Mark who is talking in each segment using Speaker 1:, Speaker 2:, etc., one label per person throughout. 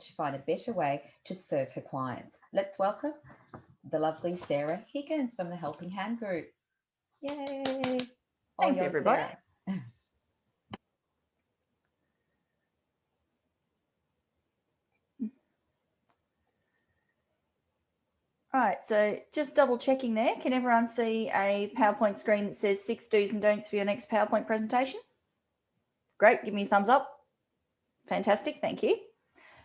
Speaker 1: to find a better way to serve her clients. Let's welcome the lovely Sarah Higgins from the Helping Hand Group. Yay! All
Speaker 2: Thanks,
Speaker 1: yours,
Speaker 2: everybody.
Speaker 1: Sarah.
Speaker 2: All right, so just double checking there. Can everyone see a PowerPoint screen that says 6 do's and don'ts for your next PowerPoint presentation? Great, give me a thumbs up. Fantastic, thank you.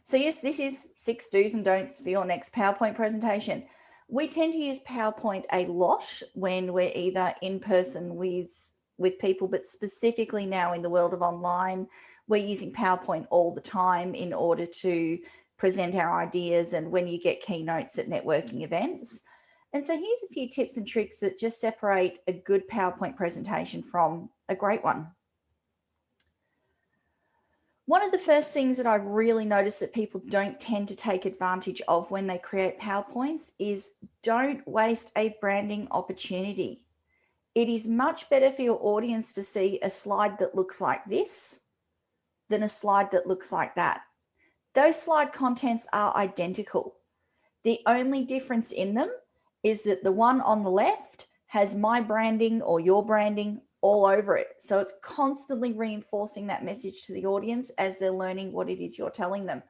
Speaker 2: So yes, this is 6 do's and don'ts for your next PowerPoint presentation. We tend to use PowerPoint a lot when we're either in person with people, but specifically now in the world of online, we're using PowerPoint all the time in order to present our ideas and when you get keynotes at networking events. And so here's a few tips and tricks that just separate a good PowerPoint presentation from a great one. One of the first things that I've really noticed that people don't tend to take advantage of when they create PowerPoints is don't waste a branding opportunity. It is much better for your audience to see a slide that looks like this than a slide that looks like that. Those slide contents are identical. The only difference in them is that the one on the left has my branding or your branding all over it. So it's constantly reinforcing that message to the audience as they're learning what it is you're telling them.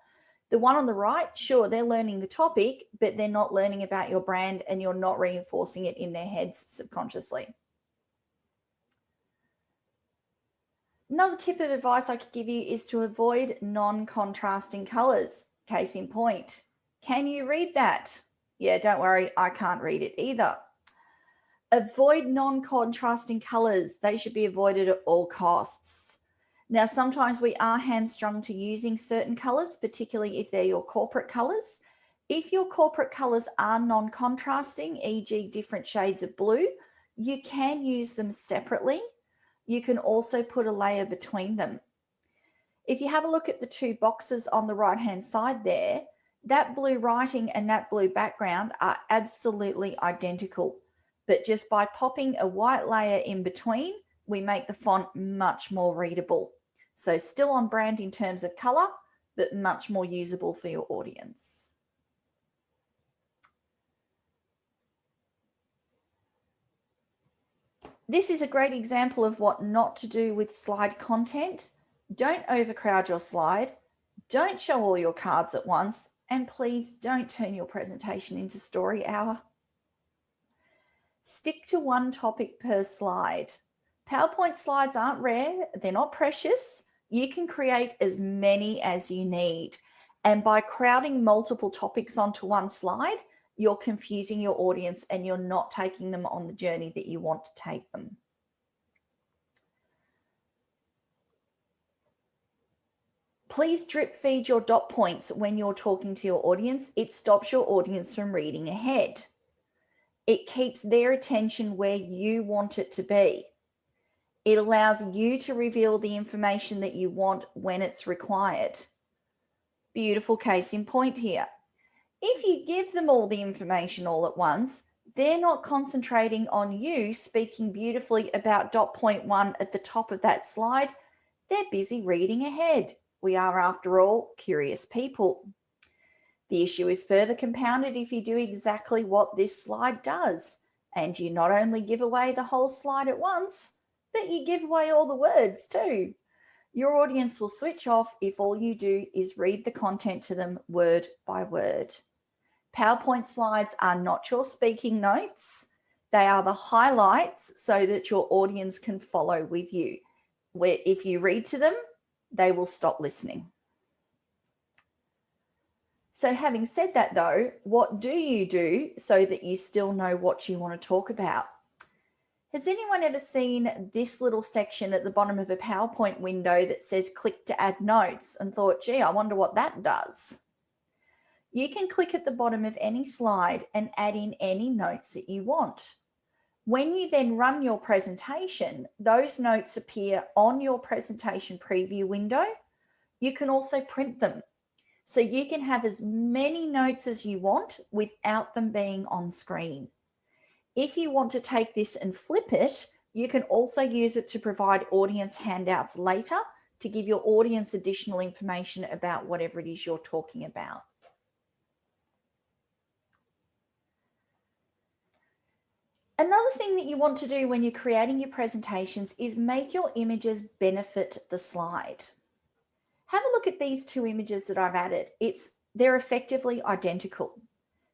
Speaker 2: The one on the right, sure, they're learning the topic, but they're not learning about your brand and you're not reinforcing it in their heads subconsciously. Another tip of advice I could give you is to avoid non-contrasting colors. Case in point, can you read that? Yeah, don't worry, I can't read it either. Avoid non-contrasting colors. They should be avoided at all costs. Now, sometimes we are hamstrung to using certain colors, particularly if they're your corporate colors. If your corporate colors are non-contrasting, e.g. different shades of blue, you can use them separately. You can also put a layer between them. If you have a look at the two boxes on the right-hand side there, that blue writing and that blue background are absolutely identical. But just by popping a white layer in between, we make the font much more readable. So still on brand in terms of color, but much more usable for your audience. This is a great example of what not to do with slide content. Don't overcrowd your slide. Don't show all your cards at once. And please don't turn your presentation into story hour. Stick to one topic per slide. PowerPoint slides aren't rare. They're not precious. You can create as many as you need. And by crowding multiple topics onto one slide, you're confusing your audience and you're not taking them on the journey that you want to take them. Please drip feed your dot points when you're talking to your audience. It stops your audience from reading ahead. It keeps their attention where you want it to be. It allows you to reveal the information that you want when it's required. Beautiful case in point here. If you give them all the information all at once, they're not concentrating on you speaking beautifully about dot point 1 at the top of that slide. They're busy reading ahead. We are, after all, curious people. The issue is further compounded if you do exactly what this slide does, and you not only give away the whole slide at once, but you give away all the words too. Your audience will switch off if all you do is read the content to them word by word. PowerPoint slides are not your speaking notes. They are the highlights so that your audience can follow with you. Where if you read to them, they will stop listening. So having said that though, what do you do so that you still know what you want to talk about? Has anyone ever seen this little section at the bottom of a PowerPoint window that says click to add notes and thought, gee, I wonder what that does? You can click at the bottom of any slide and add in any notes that you want. When you then run your presentation, those notes appear on your presentation preview window. You can also print them. So you can have as many notes as you want without them being on screen. If you want to take this and flip it, you can also use it to provide audience handouts later to give your audience additional information about whatever it is you're talking about. Another thing that you want to do when you're creating your presentations is make your images benefit the slide. Have a look at these two images that I've added. They're effectively identical.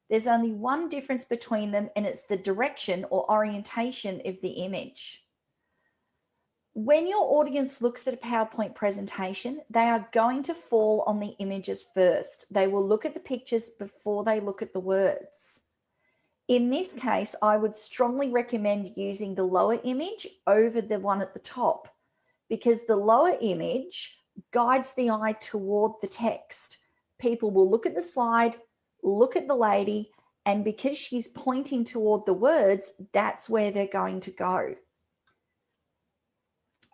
Speaker 2: There's only one difference between them, and it's the direction or orientation of the image. When your audience looks at a PowerPoint presentation, they are going to fall on the images first. They will look at the pictures before they look at the words. In this case, I would strongly recommend using the lower image over the one at the top, because the lower image guides the eye toward the text. People will look at the slide, look at the lady, and because she's pointing toward the words, that's where they're going to go.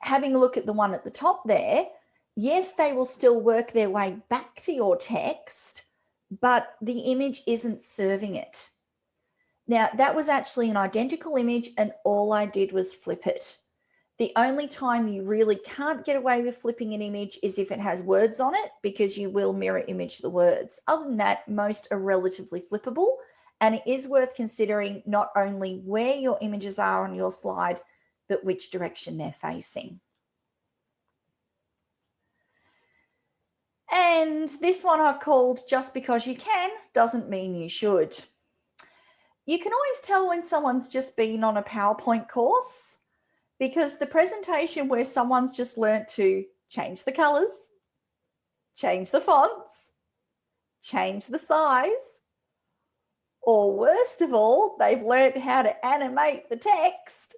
Speaker 2: Having a look at the one at the top there, yes, they will still work their way back to your text, but the image isn't serving it. Now, that was actually an identical image, and all I did was flip it. The only time you really can't get away with flipping an image is if it has words on it, because you will mirror image the words. Other than that, most are relatively flippable, and it is worth considering not only where your images are on your slide, but which direction they're facing. And this one I've called "Just because you can doesn't mean you should." You can always tell when someone's just been on a PowerPoint course, because the presentation where someone's just learnt to change the colors, change the fonts, change the size, or worst of all, they've learnt how to animate the text,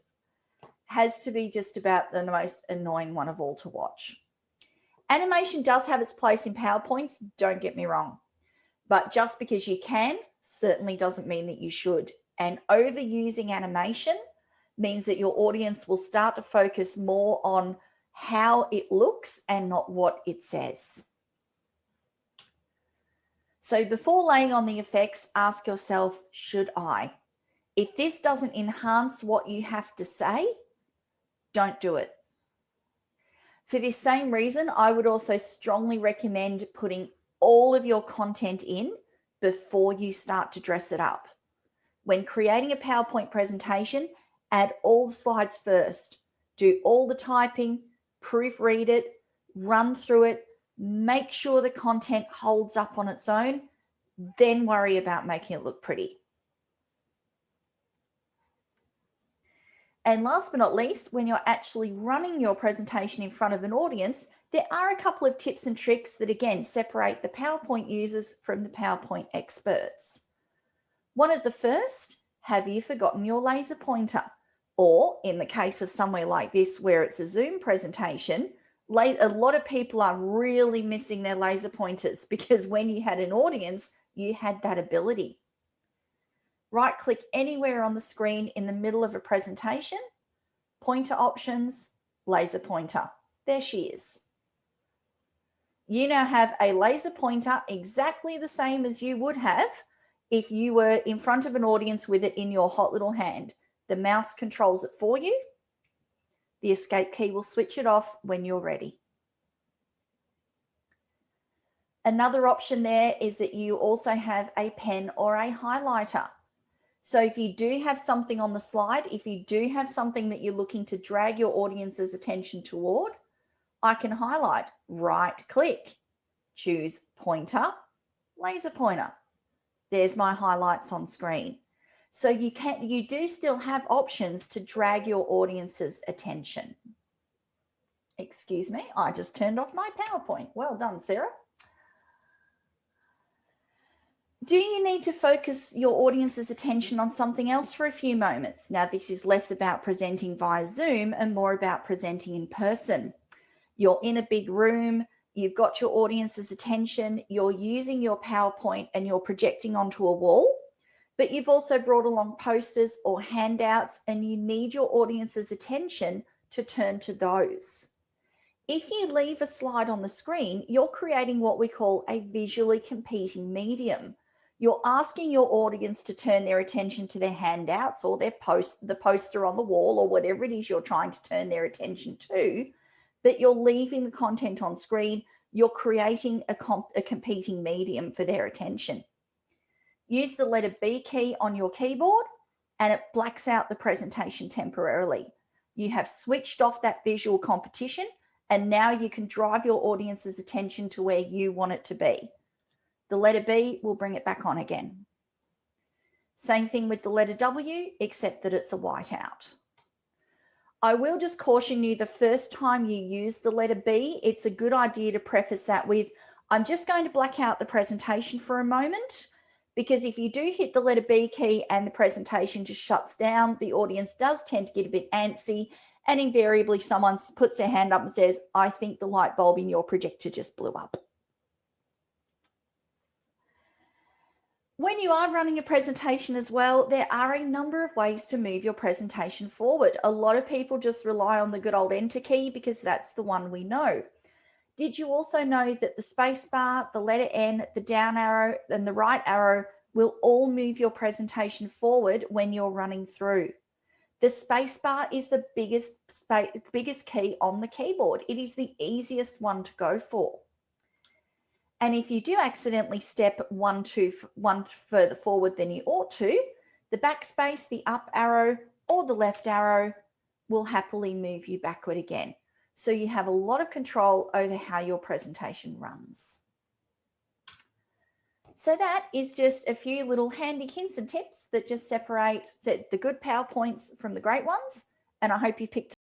Speaker 2: has to be just about the most annoying one of all to watch. Animation does have its place in PowerPoints, don't get me wrong, but just because you can certainly doesn't mean that you should. And overusing animation means that your audience will start to focus more on how it looks and not what it says. So before laying on the effects, ask yourself, should I? If this doesn't enhance what you have to say, don't do it. For this same reason, I would also strongly recommend putting all of your content in before you start to dress it up. When creating a PowerPoint presentation, add all the slides first. Do all the typing, proofread it, run through it, make sure the content holds up on its own, then worry about making it look pretty. And last but not least, when you're actually running your presentation in front of an audience, there are a couple of tips and tricks that, again, separate the PowerPoint users from the PowerPoint experts. One of the first, have you forgotten your laser pointer? Or in the case of somewhere like this where it's a Zoom presentation, a lot of people are really missing their laser pointers, because when you had an audience, you had that ability. Right-click anywhere on the screen in the middle of a presentation, pointer options, laser pointer. There she is. You now have a laser pointer exactly the same as you would have if you were in front of an audience with it in your hot little hand. The mouse controls it for you. The escape key will switch it off when you're ready. Another option there is that you also have a pen or a highlighter. So if you do have something on the slide, if you do have something that you're looking to drag your audience's attention toward, I can highlight, right click, choose pointer, laser pointer. There's my highlights on screen. So you do still have options to drag your audience's attention. Excuse me, I just turned off my PowerPoint. Well done, Sarah. Do you need to focus your audience's attention on something else for a few moments? Now, this is less about presenting via Zoom and more about presenting in person. You're in a big room, you've got your audience's attention, you're using your PowerPoint and you're projecting onto a wall, but you've also brought along posters or handouts and you need your audience's attention to turn to those. If you leave a slide on the screen, you're creating what we call a visually competing medium. You're asking your audience to turn their attention to their handouts or the poster on the wall or whatever it is you're trying to turn their attention to, but you're leaving the content on screen. You're creating a competing medium for their attention. Use the letter B key on your keyboard and it blacks out the presentation temporarily. You have switched off that visual competition and now you can drive your audience's attention to where you want it to be. The letter B will bring it back on again. Same thing with the letter W, except that it's a whiteout. I will just caution you, the first time you use the letter B, it's a good idea to preface that with, I'm just going to black out the presentation for a moment, because if you do hit the letter B key and the presentation just shuts down, the audience does tend to get a bit antsy, and invariably someone puts their hand up and says, I think the light bulb in your projector just blew up. When you are running a presentation as well, there are a number of ways to move your presentation forward. A lot of people just rely on the good old enter key because that's the one we know. Did you also know that the space bar, the letter N, the down arrow, and the right arrow will all move your presentation forward when you're running through? The space bar is the biggest key on the keyboard. It is the easiest one to go for. And if you do accidentally step one further forward than you ought to, the backspace, the up arrow, or the left arrow will happily move you backward again. So you have a lot of control over how your presentation runs. So that is just a few little handy hints and tips that just separate the good PowerPoints from the great ones. And I hope you picked